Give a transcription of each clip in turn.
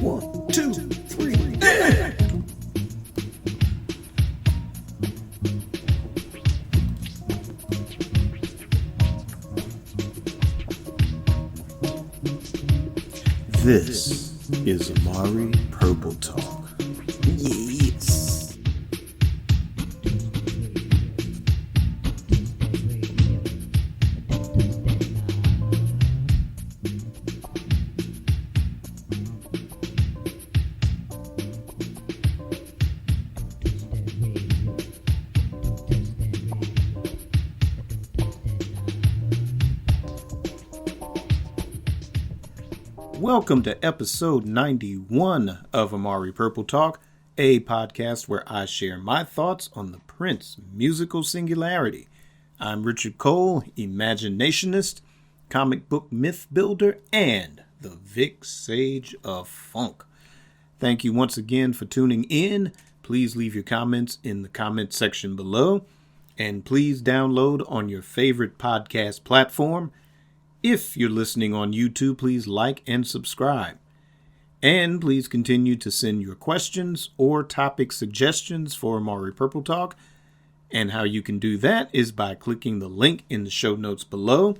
1, 2, 3, yeah! This is Amari Purple Talk. Yes. Welcome to episode 91 of Amari Purple Talk, a podcast where I share my thoughts on the Prince musical singularity. I'm Richard Cole, Imaginationist, comic book myth builder, and the Vic Sage of Funk. Thank you once again for tuning in. Please leave your comments in the comment section below, and please download on your favorite podcast platform. If you're listening on YouTube, please like and subscribe. And please continue to send your questions or topic suggestions for Amari Purple Talk. And how you can do that is by clicking the link in the show notes below,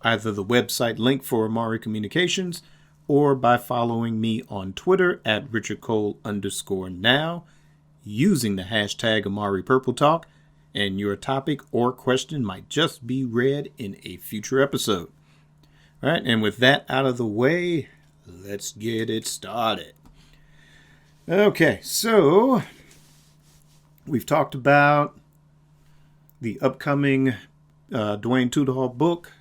either the website link for Amari Communications, or by following me on Twitter at RichardCole_now, using the hashtag Amari Purple Talk, and your topic or question might just be read in a future episode. All right, and with that out of the way, let's get it started. Okay, so we've talked about the upcoming Dwayne Tudor book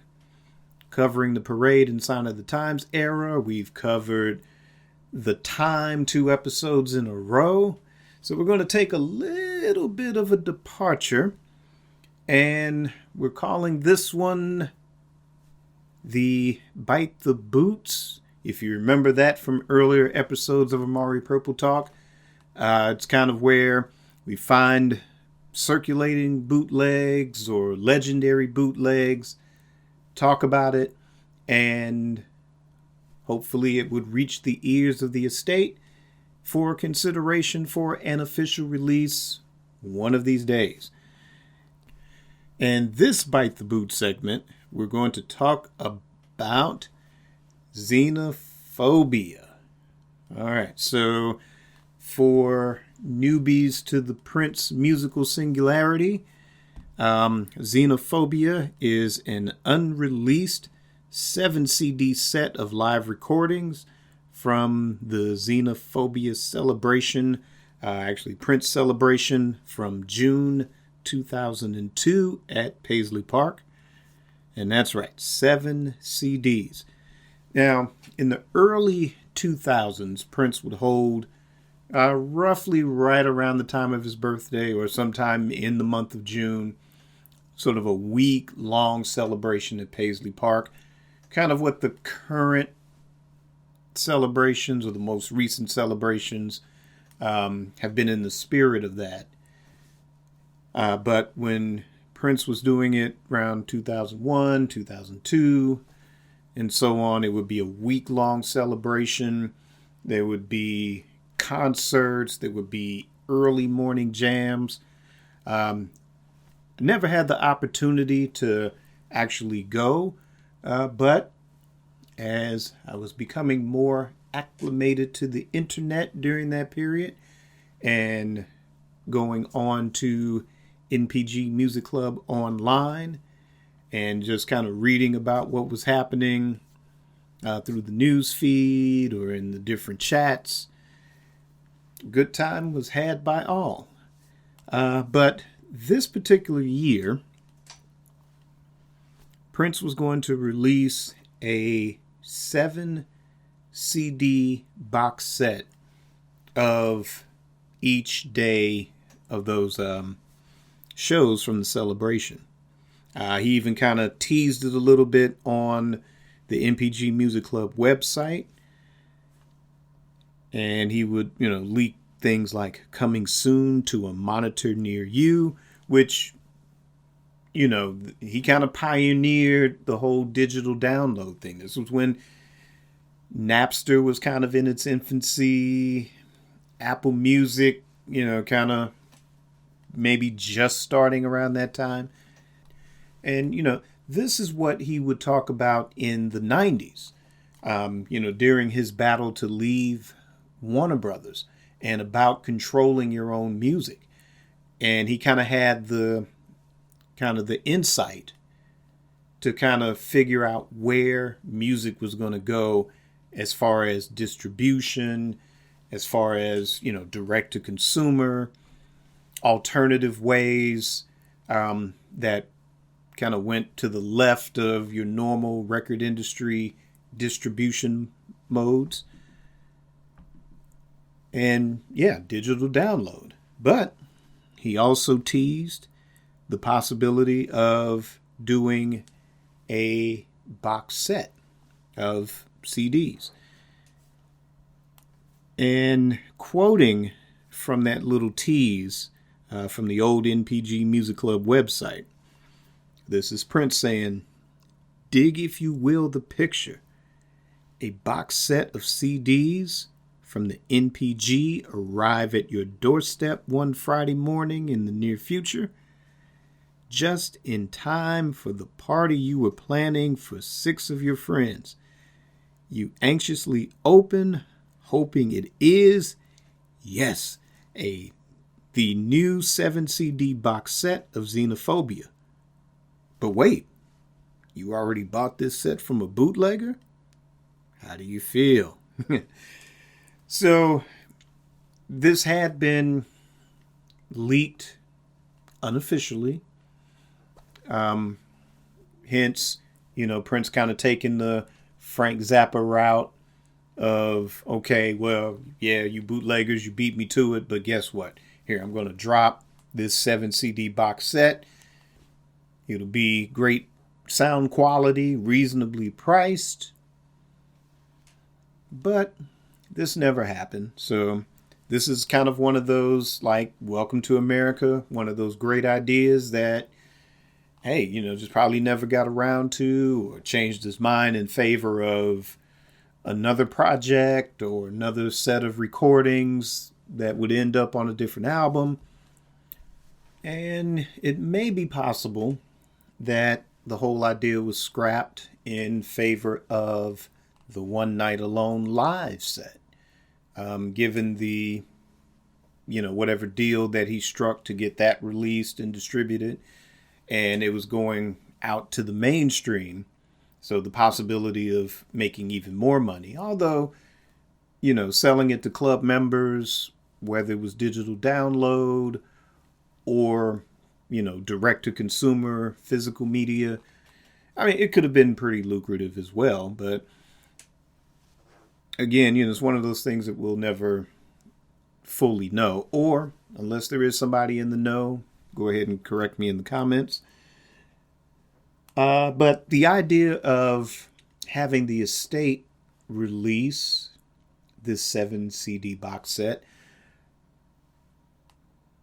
covering the Parade and Sign of the Times era. We've covered The Time 2 episodes in a row. So we're going to take a little bit of a departure, and we're calling this one the Bite the Boots. If you remember that from earlier episodes of Amari Purple Talk, it's kind of where we find circulating bootlegs or legendary bootlegs, talk about it, and hopefully it would reach the ears of the estate for consideration for an official release one of these days. And this Bite the Boot segment, we're going to talk about Xenophobia. All right, so for newbies to the Prince musical singularity, Xenophobia is an unreleased 7 CD set of live recordings from the Xenophobia celebration, Prince celebration from June 2002 at Paisley Park. And that's right, 7 CDs. Now, in the early 2000s, Prince would hold roughly right around the time of his birthday or sometime in the month of June, sort of a week-long celebration at Paisley Park. Kind of what the current celebrations or the most recent celebrations have been in the spirit of that. But when Prince was doing it around 2001, 2002, and so on, it would be a week-long celebration. There would be concerts. There would be early morning jams. Never had the opportunity to actually go, but as I was becoming more acclimated to the internet during that period and going on to NPG Music Club online and just kind of reading about what was happening through the news feed or in the different chats, good time was had by all. But this particular year, Prince was going to release a 7 CD box set of each day of those shows from the celebration. He even kind of teased it a little bit on the NPG Music Club website. And he would, leak things like coming soon to a monitor near you, which, he kind of pioneered the whole digital download thing. This was when Napster was kind of in its infancy. Apple Music, kind of maybe just starting around that time. And, this is what he would talk about in the 90s, during his battle to leave Warner Brothers and about controlling your own music. And he kind of had the insight to kind of figure out where music was going to go as far as distribution, as far as, direct to consumer, alternative ways that kind of went to the left of your normal record industry distribution modes. And yeah, digital download. But he also teased the possibility of doing a box set of CDs. And quoting from that little tease from the old NPG Music Club website, this is Prince saying, "Dig, if you will, the picture. A box set of CDs from the NPG arrive at your doorstep one Friday morning in the near future, just in time for the party you were planning for 6 of your friends. You anxiously open, hoping it is, yes, the new 7 CD box set of Xenophobia. But wait, you already bought this set from a bootlegger? How do you feel?" So this had been leaked unofficially. Hence, Prince kind of taking the Frank Zappa route of, okay, well, yeah, you bootleggers, you beat me to it, but guess what? Here, I'm going to drop this 7 CD box set. It'll be great sound quality, reasonably priced. But this never happened. So this is kind of one of those, like, Welcome to America, one of those great ideas that, hey, just probably never got around to, or changed his mind in favor of another project or another set of recordings that would end up on a different album. And it may be possible that the whole idea was scrapped in favor of the One Night Alone live set, given the, whatever deal that he struck to get that released and distributed, and it was going out to the mainstream. So the possibility of making even more money, although, selling it to club members, whether it was digital download or, direct to consumer physical media, I mean, it could have been pretty lucrative as well. But again, it's one of those things that we'll never fully know, or unless there is somebody in the know, go ahead and correct me in the comments. But the idea of having the estate release this 7 CD box set,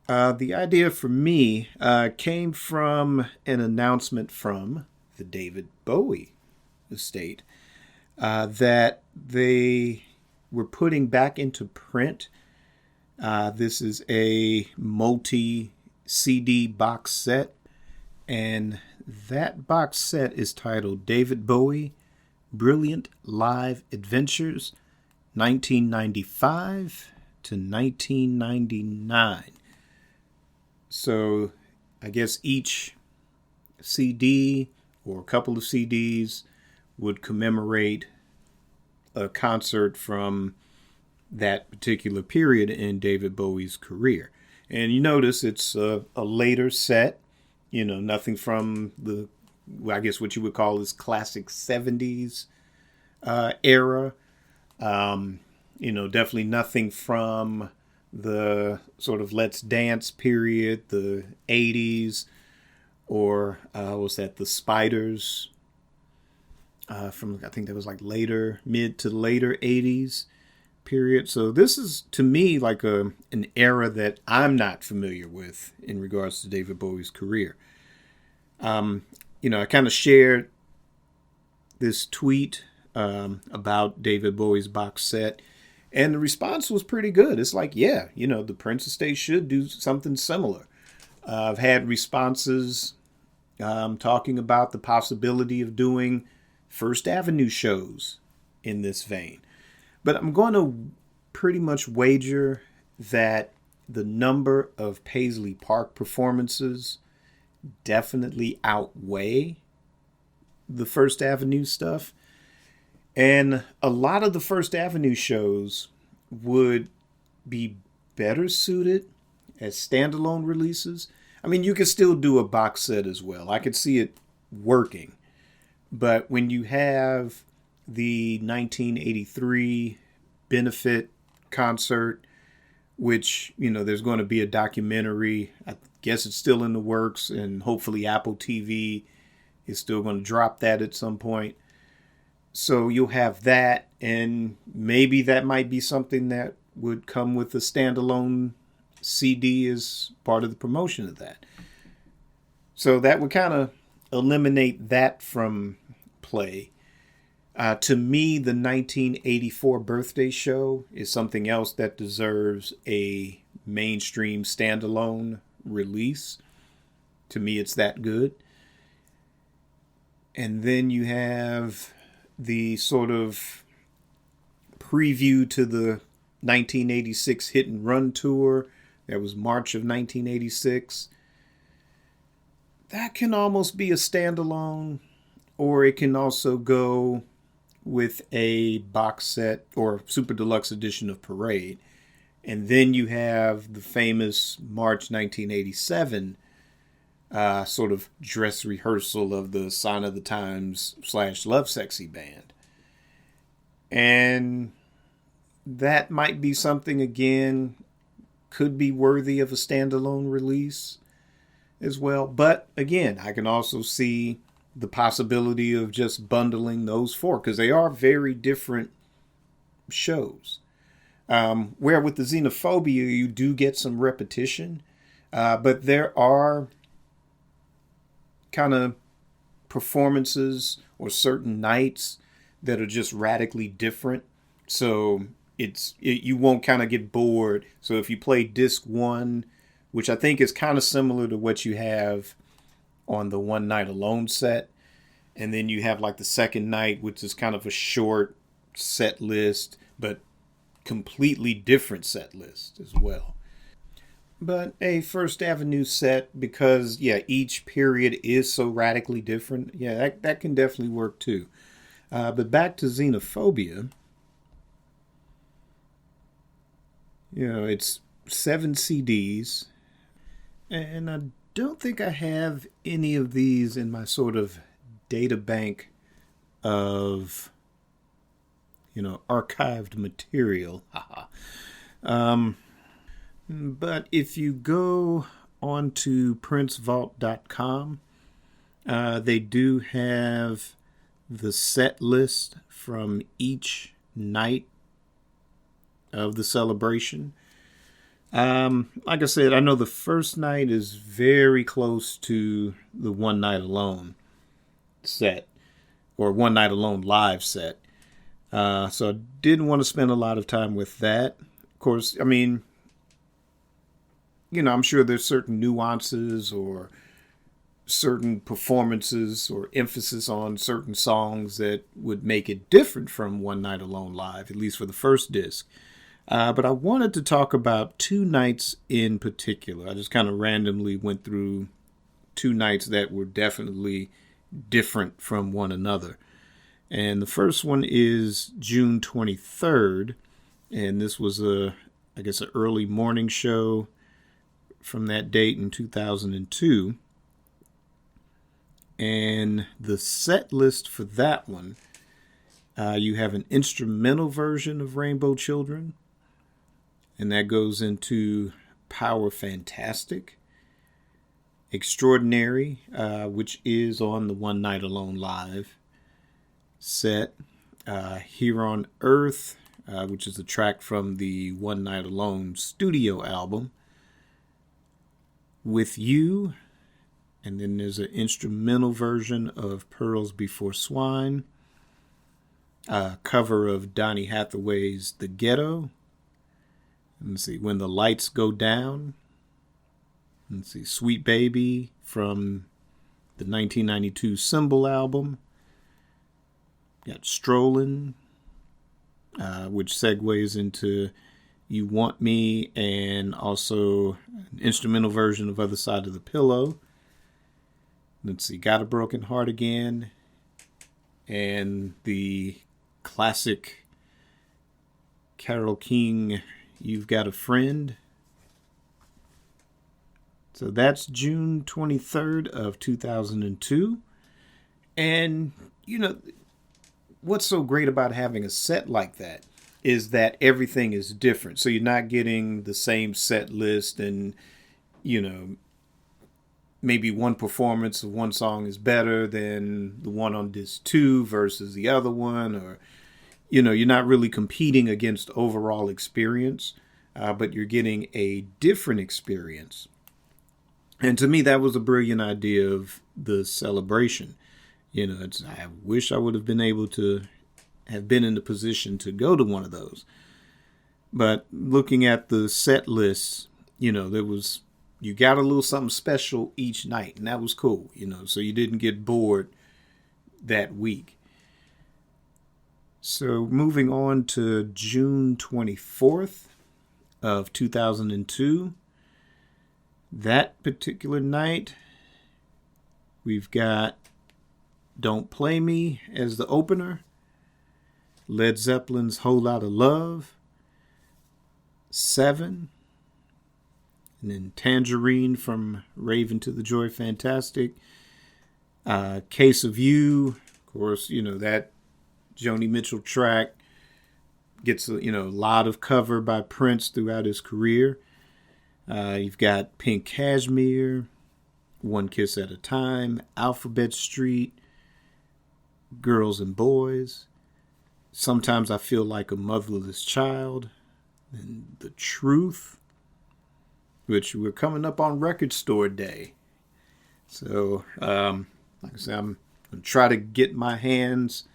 the idea for me came from an announcement from the David Bowie estate that they were putting back into print. This is a multi-CD box set, and that box set is titled David Bowie Brilliant Live Adventures 1995 to 1999. So I guess each CD or a couple of CDs would commemorate a concert from that particular period in David Bowie's career. And you notice it's a later set, nothing from the, I guess what you would call his classic 70s era. Definitely nothing from the sort of Let's Dance period, the 80s, or was that the Spiders from, I think that was like mid to later 80s period. So this is, to me, like an era that I'm not familiar with in regards to David Bowie's career. I kind of shared this tweet about David Bowie's box set. And the response was pretty good. It's like, yeah, the Prince estate should do something similar. I've had responses talking about the possibility of doing First Avenue shows in this vein. But I'm going to pretty much wager that the number of Paisley Park performances definitely outweigh the First Avenue stuff. And a lot of the First Avenue shows would be better suited as standalone releases. I mean, you could still do a box set as well. I could see it working. But when you have the 1983 benefit concert, which, there's going to be a documentary. I guess it's still in the works, and hopefully Apple TV is still going to drop that at some point. So you'll have that, and maybe that might be something that would come with a standalone CD as part of the promotion of that. So that would kind of eliminate that from play. To me, the 1984 birthday show is something else that deserves a mainstream standalone release. To me, it's that good. And then you have the sort of preview to the 1986 Hit and Run tour. That was March of 1986. That can almost be a standalone, or it can also go with a box set or super deluxe edition of Parade. And then you have the famous March 1987 sort of dress rehearsal of the Sign of the Times / Lovesexy band. And that might be something, again, could be worthy of a standalone release as well. But again, I can also see the possibility of just bundling those four, because they are very different shows. Where with the Xenophobia, you do get some repetition, but there are kind of performances or certain nights that are just radically different. So you won't kind of get bored. So if you play disc 1, which I think is kind of similar to what you have on the One Night Alone set, and then you have like the second night, which is kind of a short set list, but completely different set list as well. But a First Avenue set, because each period is so radically different, that can definitely work too. But back to Xenophobia, it's 7 CDs, and I don't think I have any of these in my sort of data bank of archived material. But if you go onto princevault.com, they do have the set list from each night of the celebration. Like I said, I know the first night is very close to the One Night Alone set, or One Night Alone live set. So I didn't want to spend a lot of time with that. Of course, I mean, I'm sure there's certain nuances or certain performances or emphasis on certain songs that would make it different from One Night Alone live, at least for the first disc. But I wanted to talk about 2 nights in particular. I just kind of randomly went through 2 nights that were definitely different from one another. And the first one is June 23rd. And this was an early morning show from that date in 2002. And the set list for that one, you have an instrumental version of Rainbow Children. And that goes into Power Fantastic, Extraordinary, which is on the One Night Alone live set, Here on Earth, which is a track from the One Night Alone studio album, With You, and then there's an instrumental version of Pearls Before Swine, cover of Donny Hathaway's The Ghetto. Let's see, When the Lights Go Down. Let's see, Sweet Baby from the 1992 Symbol album. Got Strollin', which segues into You Want Me, and also an instrumental version of Other Side of the Pillow. Let's see, Got a Broken Heart Again, and the classic Carole King, You've Got a Friend. So that's June 23rd of 2002. And, what's so great about having a set like that is that everything is different. So you're not getting the same set list and, maybe one performance of one song is better than the one on disc 2 versus the other one, or you're not really competing against overall experience, but you're getting a different experience. And to me, that was a brilliant idea of the celebration. I wish I would have been able to have been in the position to go to one of those. But looking at the set lists, you got a little something special each night, and that was cool, so you didn't get bored that week. So moving on to June 24th of 2002, that particular night, we've got Don't Play Me as the opener, Led Zeppelin's Whole Lotta Love, 7, and then Tangerine from Raven to the Joy Fantastic, Case of You, of course, that Joni Mitchell track gets a lot of cover by Prince throughout his career. You've got Pink Cashmere, One Kiss at a Time, Alphabet Street, Girls and Boys, Sometimes I Feel Like a Motherless Child, and The Truth, which we're coming up on Record Store Day. So, like I said, I'm going to try to get my hands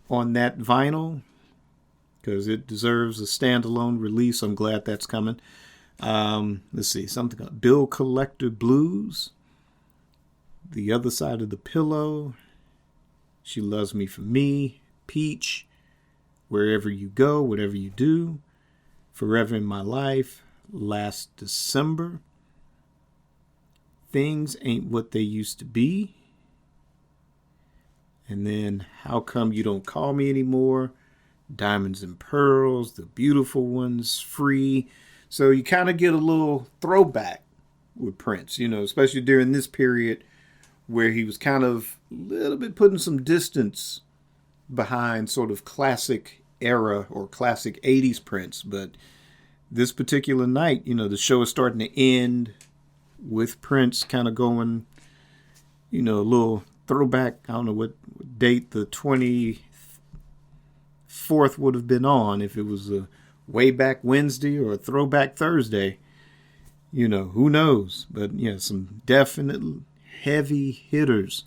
on that vinyl because it deserves a standalone release. I'm glad that's coming. Let's see, something called Bill Collector Blues, The Other Side of the Pillow, She Loves Me for Me, Peach, Wherever You Go, Whatever You Do, Forever in My Life, Last December, Things Ain't What They Used to Be, and then How Come You Don't Call Me Anymore, Diamonds and Pearls, The Beautiful Ones, Free. So you kind of get a little throwback with Prince, especially during this period where he was kind of a little bit putting some distance behind sort of classic era or classic 80s Prince. But this particular night, the show is starting to end with Prince kind of going, a little throwback. I don't know what date the 24th would have been on, if it was a way back Wednesday or a throwback Thursday. Who knows? But yeah, some definite heavy hitters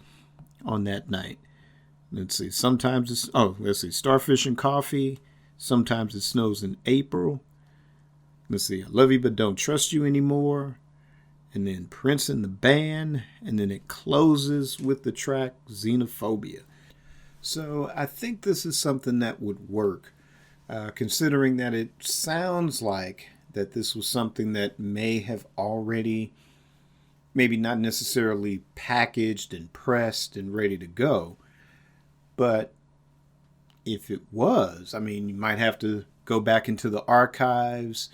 on that night. Let's see. Starfish and Coffee. Sometimes It Snows in April. Let's see. I Love You But Don't Trust You Anymore. And then Prince and the Band. And then it closes with the track Xenophobia. So I think this is something that would work. Considering that it sounds like that this was something that may have already, maybe not necessarily packaged and pressed and ready to go, but if it was, you might have to go back into the archives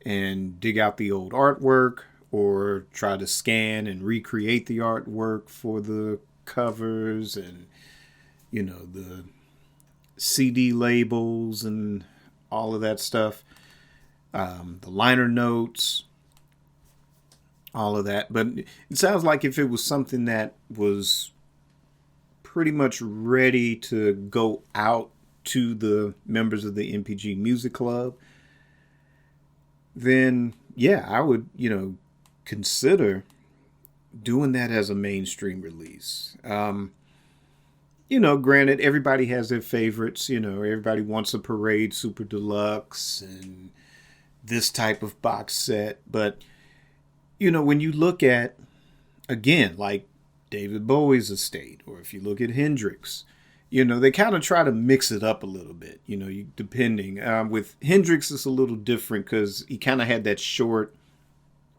and dig out the old artwork, or try to scan and recreate the artwork for the covers and, the CD labels and all of that stuff, the liner notes, all of that. But it sounds like if it was something that was pretty much ready to go out to the members of the MPG Music Club, then yeah, I would, consider doing that as a mainstream release. granted, everybody has their favorites. Everybody wants a Parade Super Deluxe and this type of box set. But, when you look at, again, like David Bowie's estate, or if you look at Hendrix, they kind of try to mix it up a little bit, depending. With Hendrix, it's a little different because he kind of had that short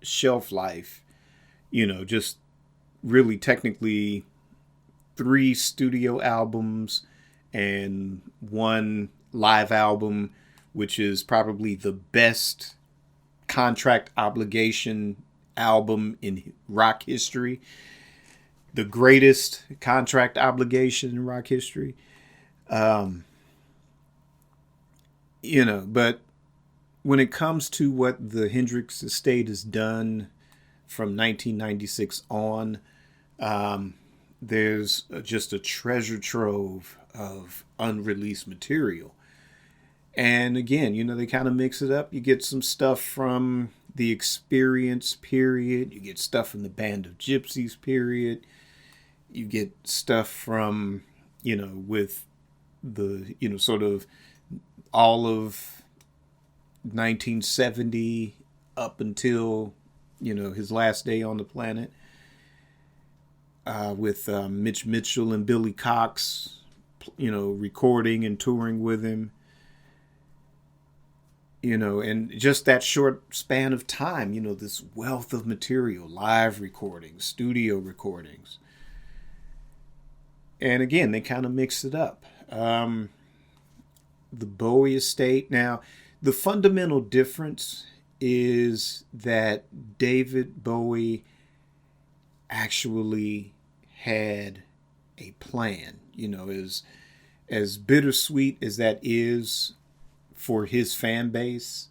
shelf life, just really technically 3 studio albums and 1 live album, which is probably the best contract obligation album in rock history. The greatest contract obligation in rock history. But when it comes to what the Hendrix estate has done from 1996 on, there's just a treasure trove of unreleased material. And again, they kind of mix it up. You get some stuff from the Experience period. You get stuff from the Band of Gypsies period. You get stuff from, with the, sort of all of 1970 up until, his last day on the planet. With Mitch Mitchell and Billy Cox, recording and touring with him. And just that short span of time, this wealth of material, live recordings, studio recordings. And again, they kind of mix it up. The Bowie estate. Now, the fundamental difference is that David Bowie actually had a plan. As bittersweet as that is for his fan base,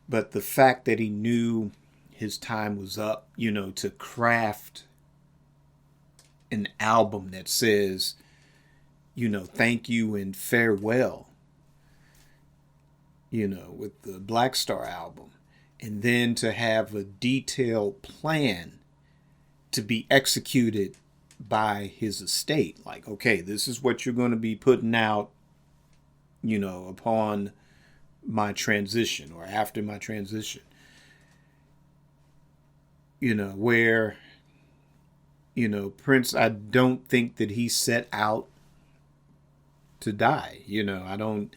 but the fact that he knew his time was up, to craft an album that says, thank you and farewell, with the Black Star album, and then to have a detailed plan to be executed by his estate. Like, okay, this is what you're going to be putting out, upon my transition or after my transition. Where, Prince, I don't think that he set out to die. I don't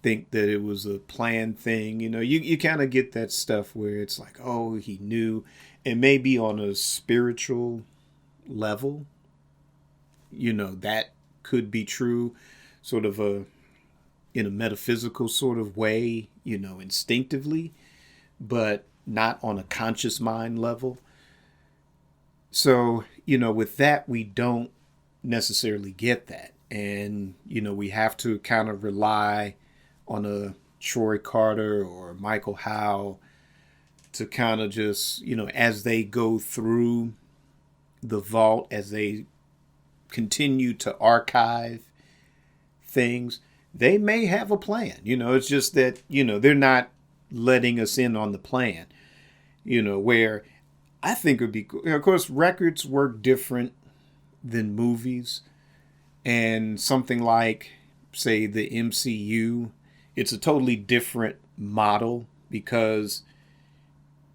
think that it was a planned thing. You kind of get that stuff where it's like, oh, he knew. And maybe on a spiritual level, that could be true, sort of in a metaphysical sort of way, instinctively, but not on a conscious mind level. So, with that, we don't necessarily get that. And, we have to kind of rely on a Troy Carter or Michael Howe to kind of just, as they go through the vault, as they continue to archive things, they may have a plan. It's just that, they're not letting us in on the plan, where I think it would be, of course, records work different than movies. And something like, say, the MCU, it's a totally different model because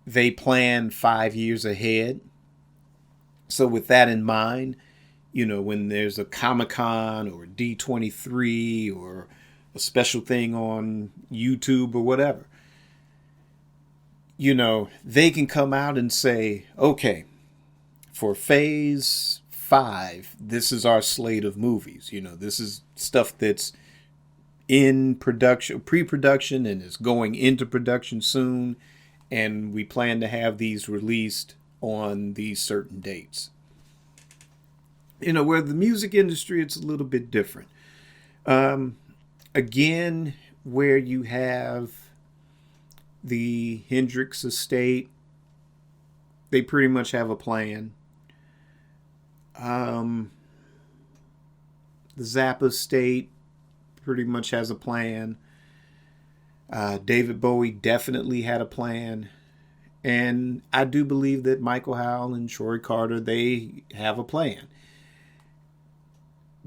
they plan 5 years ahead. So with that in mind, when there's a Comic-Con or D23 or a special thing on YouTube or whatever, they can come out and say, okay, for phase 5, this is our slate of movies. This is stuff that's in production, pre-production, and is going into production soon. And we plan to have these released on these certain dates. Where the music industry, it's a little bit different. Again, where you have the Hendrix estate, they pretty much have a plan. The Zappa estate pretty much has a plan. David Bowie definitely had a plan. And I do believe that Michael Howe and Troy Carter, they have a plan.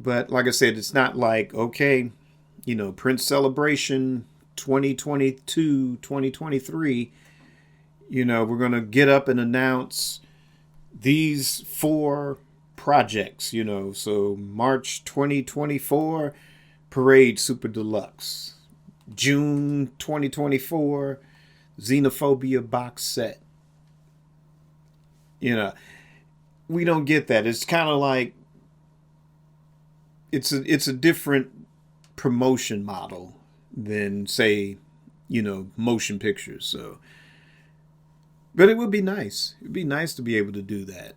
But like I said, it's not like, okay, Prince Celebration 2022, 2023, we're going to get up and announce these 4 projects, So March 2024, Parade Super Deluxe. June 2024, Xenophobia box set. We don't get that. It's kind of like it's a different promotion model than, say, motion pictures. So, but it would be nice. It'd be nice to be able to do that.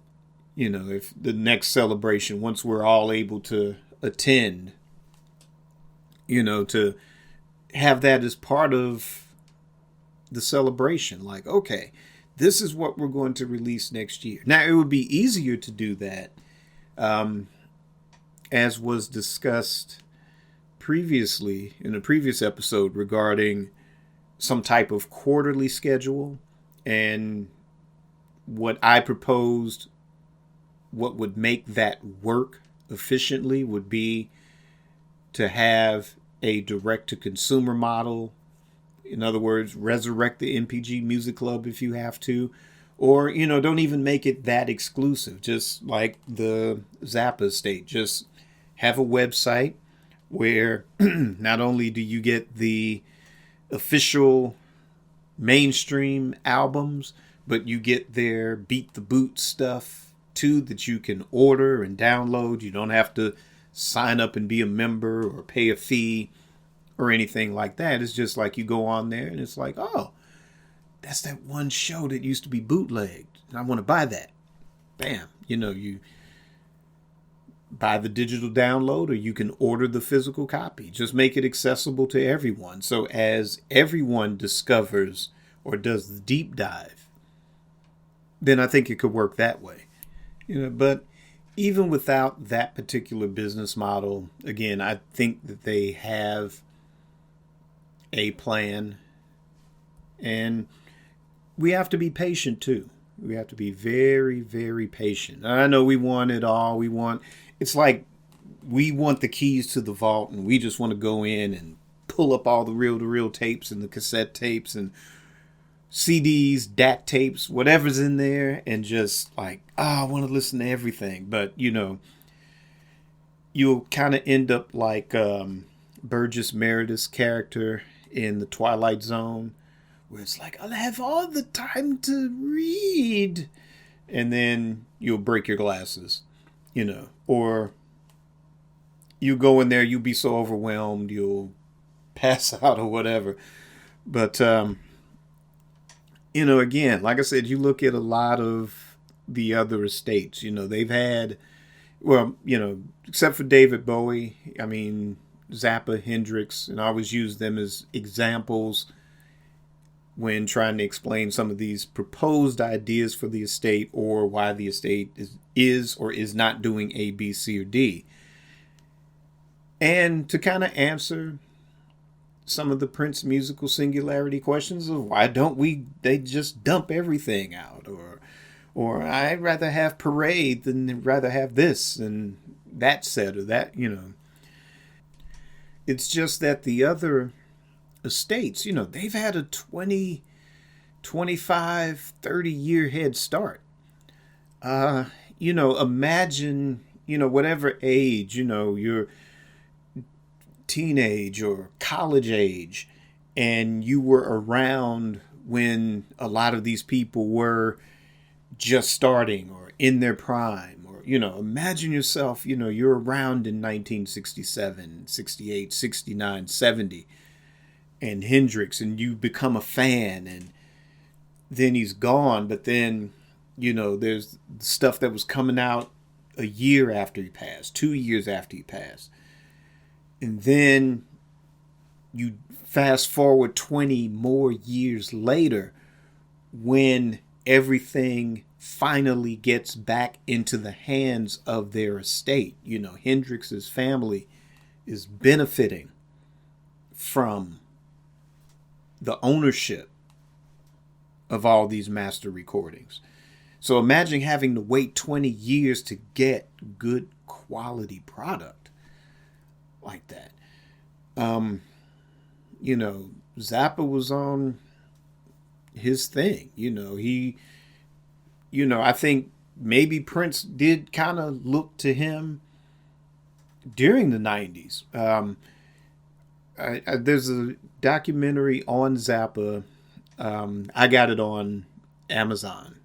If the next celebration, once we're all able to attend, to have that as part of the celebration. Like, okay, this is what we're going to release next year. Now, it would be easier to do that, as was discussed previously in a previous episode regarding some type of quarterly schedule. And what I proposed, what would make that work efficiently would be to have a direct-to-consumer model. In other words, resurrect the MPG Music Club if you have to. Or, don't even make it that exclusive. Just like the Zappa estate. Just have a website where not only do you get the official mainstream albums, but you get their Beat the Boot stuff too that you can order and download. You don't have to sign up and be a member or pay a fee or anything like that. It's just like you go on there and it's like, oh, that's that one show that used to be bootlegged, and I want to buy that. Bam. You buy the digital download, or you can order the physical copy. Just make it accessible to everyone. So as everyone discovers or does the deep dive, then I think it could work that way. But even without that particular business model, again, I think that they have a plan, and we have to be patient too. We have to be very, very patient. I know we want it all. It's like we want the keys to the vault, and we just want to go in and pull up all the reel-to-reel tapes and the cassette tapes and CDs, DAT tapes, whatever's in there, and just like, I want to listen to everything. But, you'll kind of end up like Burgess Meredith's character in The Twilight Zone, where it's like, I'll have all the time to read. And then you'll break your glasses, or you go in there, you'll be so overwhelmed, you'll pass out or whatever. But, again, like I said, you look at a lot of the other estates, they've had, well, except for David Bowie, I mean, Zappa, Hendrix, and I always use them as examples when trying to explain some of these proposed ideas for the estate, or why the estate is or is not doing A, B, C, or D. And to kind of answer some of the Prince musical singularity questions of why don't they just dump everything out, or I'd rather have Parade than rather have this and that set or that, It's just that the other estates, they've had a 20, 25, 30-year head start. Imagine, whatever age, your teenage or college age, and you were around when a lot of these people were just starting or in their prime, or, imagine yourself, you're around in 1967, 68, 69, 70, and Hendrix, and you become a fan, and then he's gone, but then, there's stuff that was coming out a year after he passed, 2 years after he passed. And then you fast forward 20 more years later, when everything finally gets back into the hands of their estate. Hendrix's family is benefiting from the ownership of all these master recordings. So imagine having to wait 20 years to get good quality product. like that. You know, Zappa was on his thing. I think maybe Prince did kind of look to him during the 90s. There's a documentary on Zappa. I got it on Amazon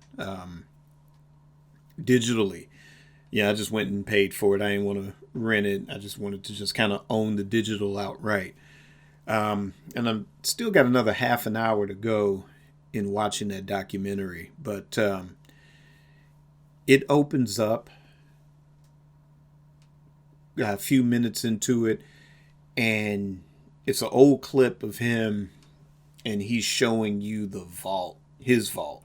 digitally. Yeah, I just went and paid for it. I didn't want to rent it. I just wanted to just kind of own the digital outright. And I'm still got another half an hour to go in watching that documentary. But it opens up a few minutes into it, and it's an old clip of him, and he's showing you the vault, his vault.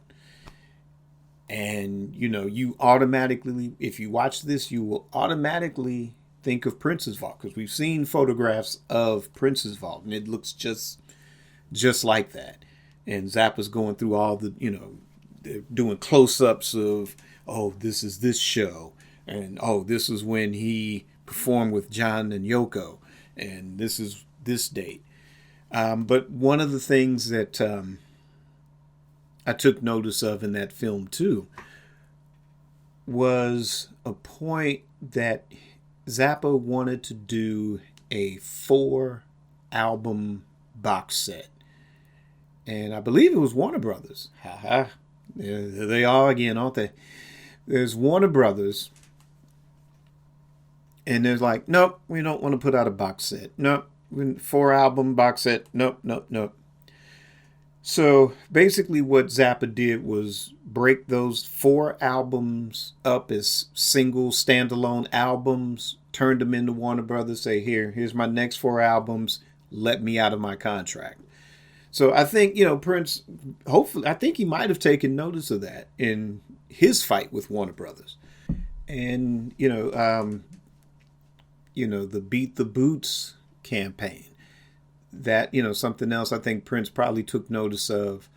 And, you automatically, if you watch this, you will automatically think of Prince's vault, because we've seen photographs of Prince's vault, and it looks just like that. And Zappa's going through all the, they're doing close-ups of, oh, this is this show, and oh, this is when he performed with John and Yoko, and this is this date. But one of the things that I took notice of in that film too was a point that Zappa wanted to do a 4-album box set. And I believe it was Warner Brothers. There they are again, aren't they? There's Warner Brothers. And they're like, nope, we don't want to put out a box set. Nope, 4-album box set. Nope, nope, nope. So basically what Zappa did was break those 4 albums up as single standalone albums, turned them into Warner Brothers, say, here's my next 4 albums, let me out of my contract. So I think, Prince, hopefully, I think he might have taken notice of that in his fight with Warner Brothers. And, the Beat the Boots campaign. That, something else I think Prince probably took notice of.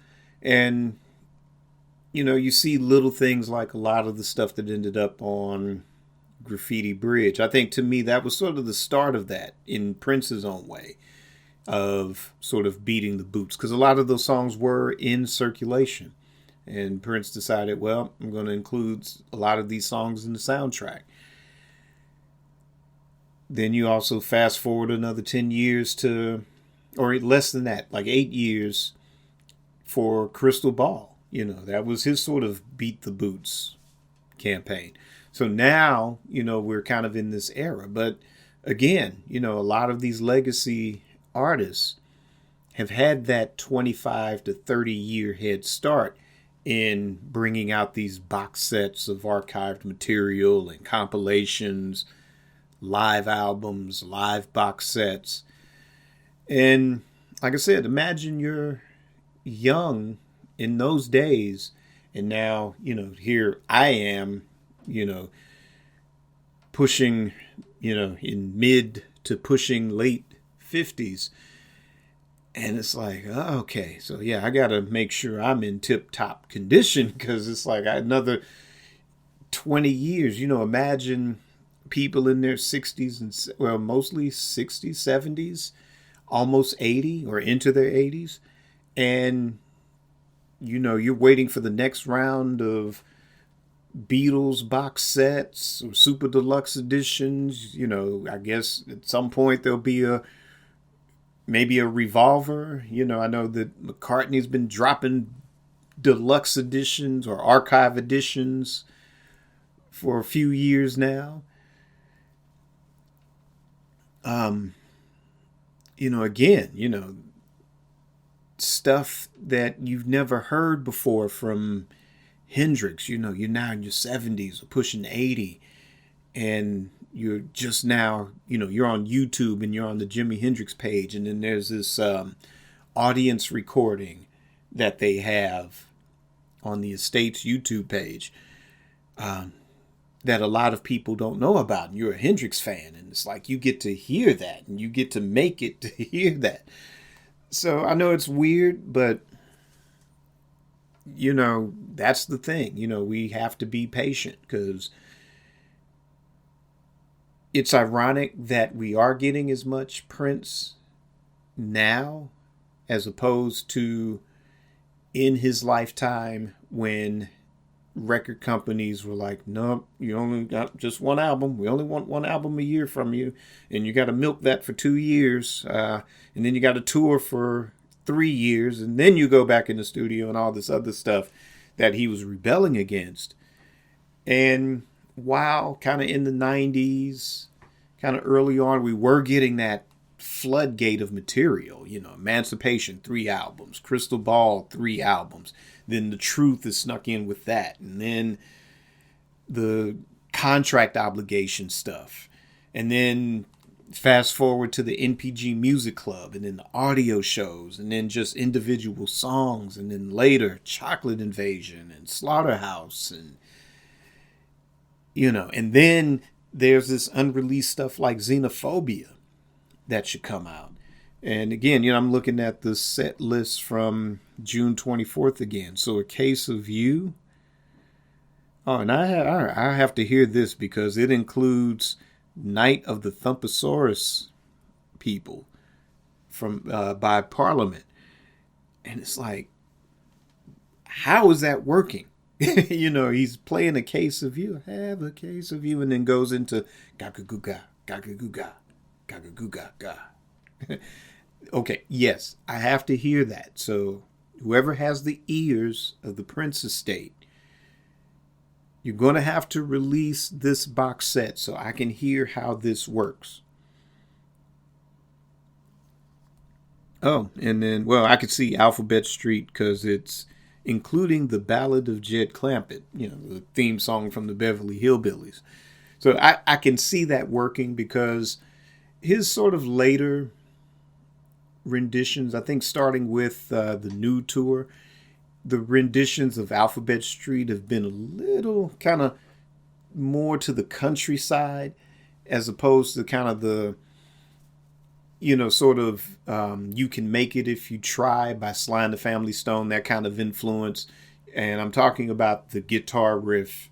And, you see little things like a lot of the stuff that ended up on Graffiti Bridge. I think to me that was sort of the start of that in Prince's own way of sort of beating the boots. Because a lot of those songs were in circulation. And Prince decided, well, I'm going to include a lot of these songs in the soundtrack. Then you also fast forward another 10 years to, or less than that, like 8 years for Crystal Ball. That was his sort of beat the boots campaign. So now, we're kind of in this era. But again, a lot of these legacy artists have had that 25 to 30 year head start in bringing out these box sets of archived material and compilations, live albums, live box sets. And like I said, imagine you're young in those days, and now, here I am, pushing, in mid to pushing late 50s. And it's like, oh, okay, so yeah, I got to make sure I'm in tip-top condition, because it's like another 20 years. Imagine people in their 60s and, well, mostly 60s, 70s, almost 80 or into their 80s. And, you're waiting for the next round of Beatles box sets or super deluxe editions. I guess at some point there'll be maybe a Revolver. I know that McCartney's been dropping deluxe editions or archive editions for a few years now. Again, stuff that you've never heard before from Hendrix. You're now in your 70s or pushing 80, and you're just now, you're on YouTube and you're on the Jimi Hendrix page, and then there's this audience recording that they have on the estate's YouTube page that a lot of people don't know about. And you're a Hendrix fan, and it's like you get to hear that, and you get to make it to hear that. So I know it's weird, but that's the thing. We have to be patient, because it's ironic that we are getting as much Prince now as opposed to in his lifetime when record companies were like, nope, you only got just one album. We only want one album a year from you. And you got to milk that for 2 years. And then you got to tour for 3 years. And then you go back in the studio and all this other stuff that he was rebelling against. And while kind of in the 90s, kind of early on, we were getting that floodgate of material, Emancipation, 3 albums, Crystal Ball, 3 albums. Then The Truth is snuck in with that. And then the contract obligation stuff. And then fast forward to the NPG Music Club and then the audio shows and then just individual songs. And then later Chocolate Invasion and Slaughterhouse and, and then there's this unreleased stuff like Xenophobia that should come out. And again, I'm looking at the set list from June 24th again. So A Case of You. Oh, and I have to hear this because it includes Night of the Thumposaurus people from by Parliament. And it's like, how is that working? He's playing A Case of You. Have a case of you. And then goes into Gagaguga, Gagaguga, Gagaguga, ga. Okay, yes, I have to hear that. So whoever has the ears of the Prince estate, you're going to have to release this box set so I can hear how this works. Oh, and then, I could see Alphabet Street because it's including the Ballad of Jed Clampett, the theme song from the Beverly Hillbillies. So I can see that working because his sort of later renditions, I think starting with the new tour, the renditions of Alphabet Street have been a little kind of more to the countryside as opposed to kind of the, sort of You Can Make It If You Try by Sly and the Family Stone, that kind of influence. And I'm talking about the guitar riff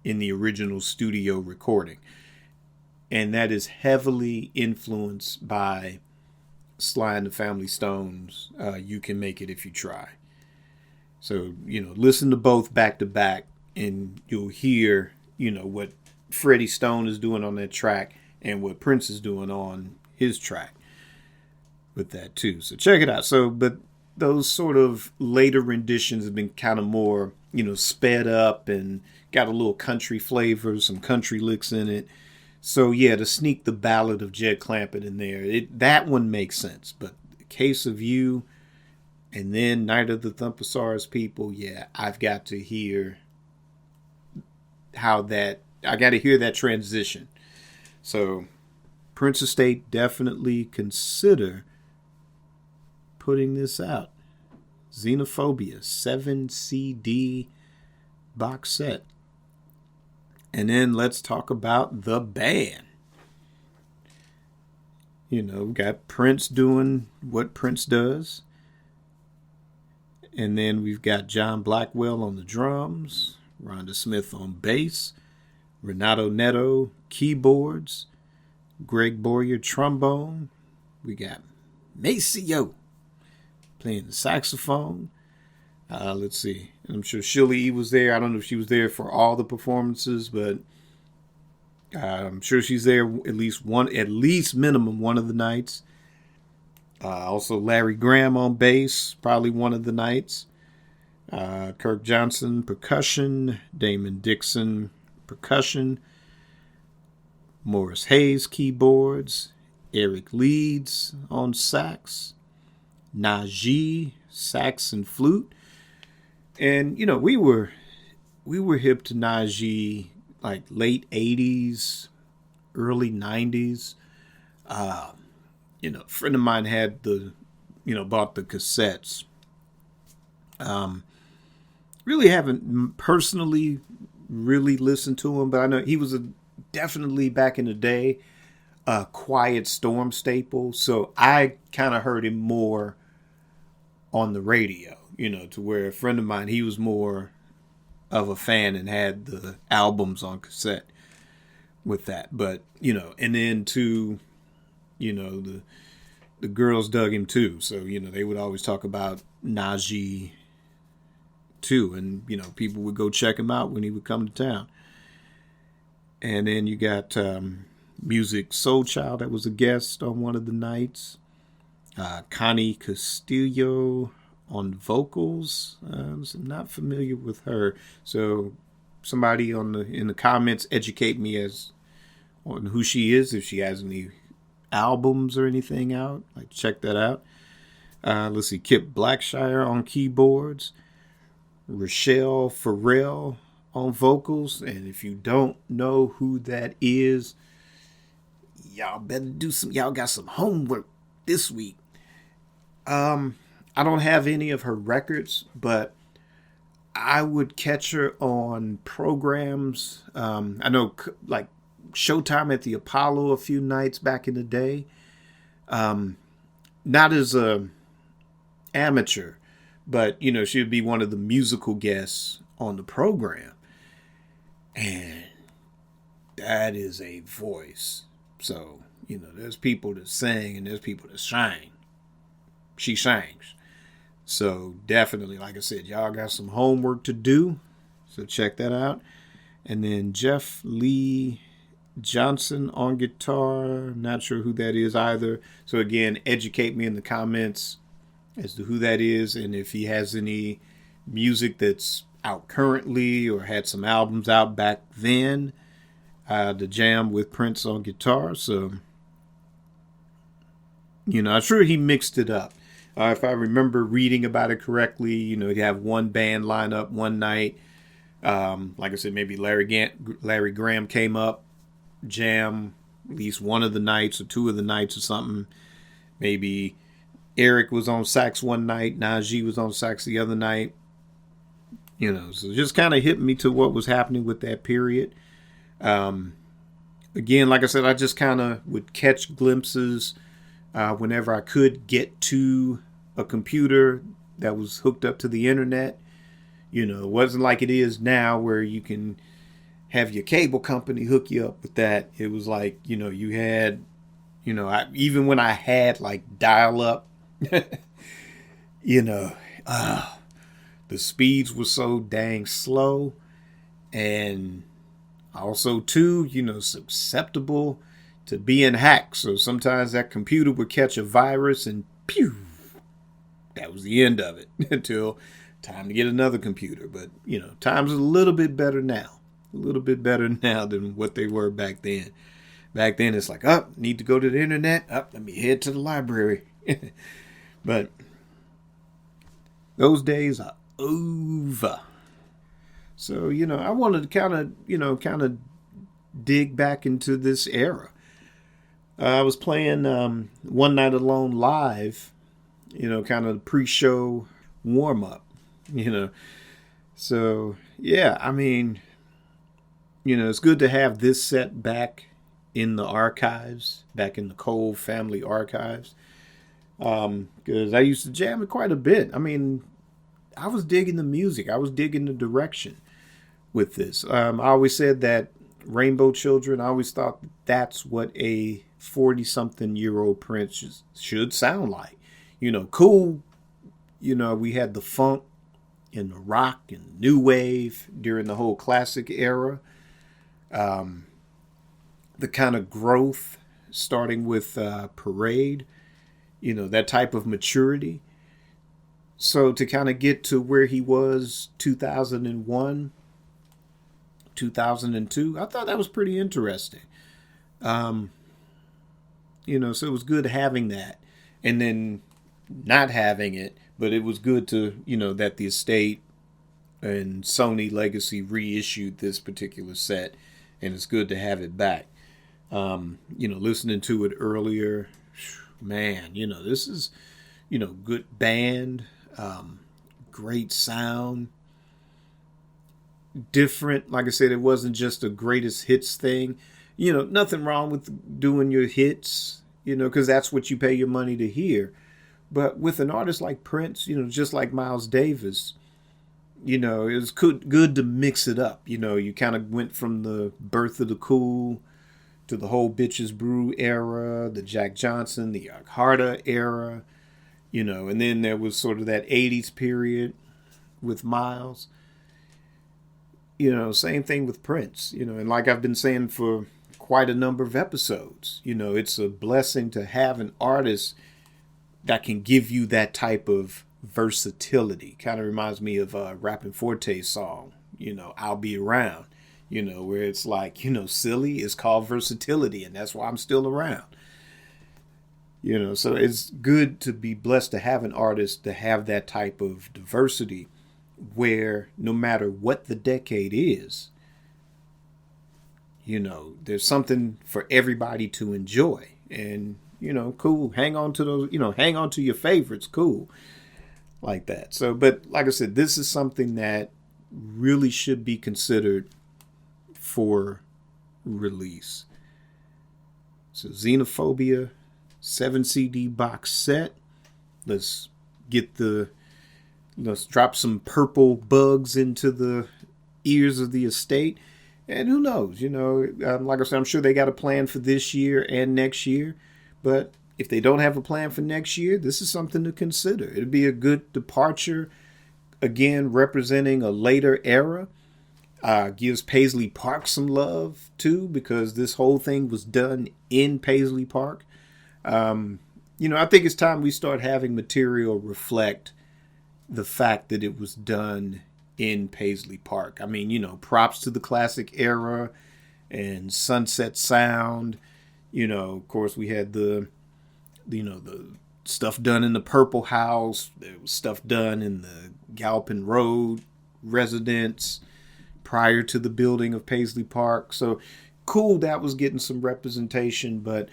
in the original studio recording. And that is heavily influenced by Sly and the Family Stone's You Can Make It If You Try. So, listen to both back to back and you'll hear, what Freddie Stone is doing on that track and what Prince is doing on his track with that too. So check it out. So, but those sort of later renditions have been kind of more, sped up and got a little country flavor, some country licks in it. So yeah, to sneak the Ballad of Jed Clampett in there, that one makes sense. But A Case of You and then Night of the Thumposaurus people, yeah, I've got to hear I got to hear that transition. So Prince Estate, definitely consider putting this out. Xenophobia 7 CD box set. And then let's talk about the band. We got Prince doing what Prince does. And then we've got John Blackwell on the drums, Rhonda Smith on bass, Renato Neto keyboards, Greg Boyer trombone. We got Maceo playing the saxophone. Let's see. I'm sure Shirley E was there. I don't know if she was there for all the performances, but I'm sure she's there at least minimum one of the nights. Also Larry Graham on bass, probably one of the nights. Kirk Johnson percussion, Damon Dixon percussion, Morris Hayes keyboards, Eric Leeds on sax, Najee sax and flute. And we were hip to Najee like late 80s, early 90s. A friend of mine had bought the cassettes. Really haven't personally really listened to him, but I know he was definitely back in the day a Quiet Storm staple. So I kind of heard him more on the radio, to where a friend of mine, he was more of a fan and had the albums on cassette. with that. But, and then too, the girls dug him too. So, they would always talk about Najee too. And, people would go check him out when he would come to town. And then you got Music Soul Child that was a guest on one of the nights. Connie Castillo on vocals. I'm not familiar with her. So somebody in the comments educate me on who she is, if she has any albums or anything out. Like, check that out. Let's see, Kip Blackshire on keyboards, Rochelle Farrell on vocals. And if you don't know who that is, y'all better y'all got some homework this week. I don't have any of her records, but I would catch her on programs. I know, like Showtime at the Apollo a few nights back in the day. Not as a amateur, but she would be one of the musical guests on the program, and that is a voice. So there's people that sing and there's people that sing. She sings. So definitely, like I said, y'all got some homework to do. So check that out. And then Jeff Lee Johnson on guitar. Not sure who that is either. So again, educate me in the comments as to who that is, and if he has any music that's out currently or had some albums out back then. The jam with Prince on guitar. So, I'm sure he mixed it up. If I remember reading about it correctly, he'd have one band line up one night. Like I said, maybe Larry Graham came up, jam at least one of the nights or two of the nights or something. Maybe Eric was on sax one night, Najee was on sax the other night. So just kind of hit me to what was happening with that period. Again, like I said, I just kind of would catch glimpses whenever I could get to a computer that was hooked up to the internet. It wasn't like it is now where you can have your cable company hook you up with that. It was like, you had, even when I had like dial up, the speeds were so dang slow, and also too, susceptible to being hacked. So sometimes that computer would catch a virus and pew, that was the end of it until time to get another computer. But, times are a little bit better now. A little bit better now than what they were back then. Back then it's like, need to go to the internet. Let me head to the library. But those days are over. So, I wanted to kind of dig back into this era. I was playing One Night Alone live, kind of pre-show warm-up, So, yeah, I mean, it's good to have this set back in the archives, back in the Cole family archives, because I used to jam it quite a bit. I mean, I was digging the music. I was digging the direction with this. I always said that Rainbow Children, I always thought that's what a 40-something-year-old Prince should sound like. Cool. We had the funk and the rock and new wave during the whole classic era. The kind of growth starting with Parade, that type of maturity. So to kind of get to where he was 2001, 2002, I thought that was pretty interesting. So it was good having that, and then not having it, but it was good to, that the estate and Sony Legacy reissued this particular set, and it's good to have it back. Listening to it earlier, man, this is, good band, great sound, different. Like I said, it wasn't just a greatest hits thing. Nothing wrong with doing your hits, because that's what you pay your money to hear. But with an artist like Prince, just like Miles Davis, it was good to mix it up. You kind of went from the Birth of the Cool to the whole Bitches Brew era, the Jack Johnson, the Yakarta era, and then there was sort of that 80s period with Miles. Same thing with Prince, and like I've been saying for quite a number of episodes, it's a blessing to have an artist that can give you that type of versatility. Kind of reminds me of Rappin' Forte's song, I'll Be Around, where it's like, silly is called versatility, and that's why I'm still around. So it's good to be blessed to have an artist to have that type of diversity where no matter what the decade is, there's something for everybody to enjoy. And, cool. Hang on to those, hang on to your favorites. Cool. Like that. So, but like I said, this is something that really should be considered for release. So Xenophobia 7 CD box set. Let's drop some purple bugs into the ears of the estate. And who knows, like I said, I'm sure they got a plan for this year and next year. But if they don't have a plan for next year, this is something to consider. It'd be a good departure. Again, representing a later era. Gives Paisley Park some love, too, because this whole thing was done in Paisley Park. I think it's time we start having material reflect the fact that it was done in Paisley Park. I mean, props to the classic era and Sunset Sound. Of course, we had the stuff done in the Purple House. There was stuff done in the Galpin Road residence prior to the building of Paisley Park. So cool, that was getting some representation. But,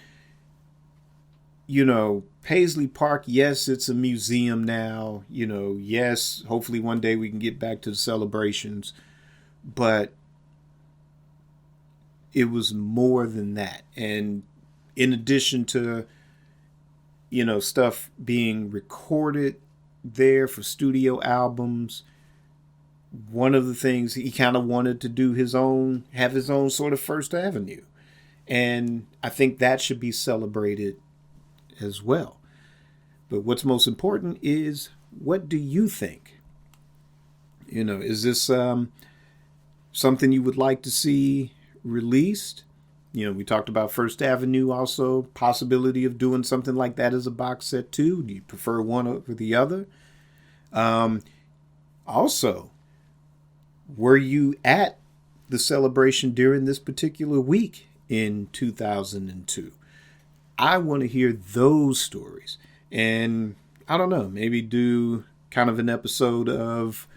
Paisley Park, yes, it's a museum now. Yes, hopefully one day we can get back to the celebrations. But it was more than that. And in addition to, stuff being recorded there for studio albums, one of the things he kind of wanted to do have his own sort of First Avenue. And I think that should be celebrated as well. But what's most important is, what do you think? Is this something you would like to see released? We talked about First Avenue also, possibility of doing something like that as a box set too. Do you prefer one over the other? Also, were you at the celebration during this particular week in 2002? I want to hear those stories. And I don't know, maybe do kind of an episode of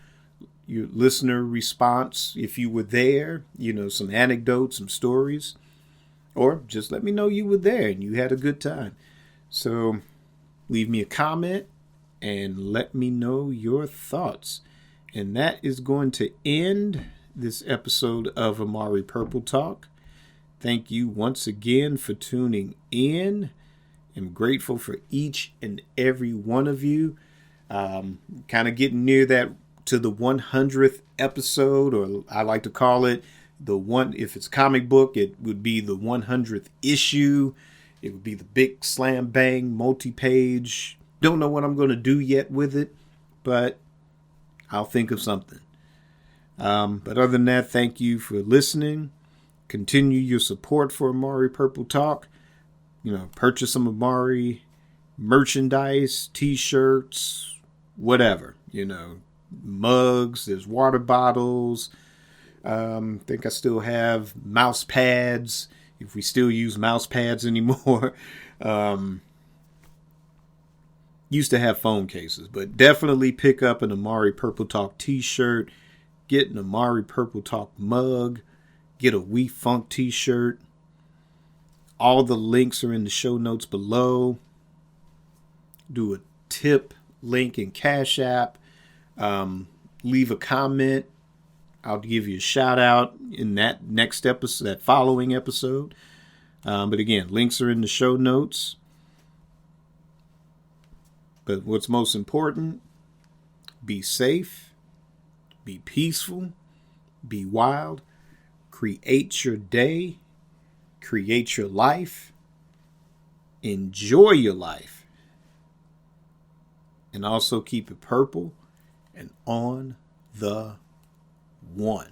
your listener response if you were there, some anecdotes, some stories. Or just let me know you were there and you had a good time. So leave me a comment and let me know your thoughts. And that is going to end this episode of Amari Purple Talk. Thank you once again for tuning in. I'm grateful for each and every one of you. Kind of getting near that to the 100th episode, or I like to call it if it's comic book, it would be the 100th issue. It would be the big slam bang multi-page. Don't know what I'm going to do yet with it, but I'll think of something. But other than that, thank you for listening. Continue your support for Amari Purple Talk. Purchase some Amari merchandise, t-shirts, whatever. Mugs, there's water bottles. Think I still have mouse pads, if we still use mouse pads anymore. Used to have phone cases, but definitely pick up an Amari Purple Talk t-shirt, get an Amari Purple Talk mug, get a We Funk t-shirt. All the links are in the show notes below. Do a tip link in Cash App. Leave a comment. I'll give you a shout out in that next episode, that following episode. But again, links are in the show notes. But what's most important, be safe, be peaceful, be wild, create your day, create your life, enjoy your life, and also keep it purple and on the one.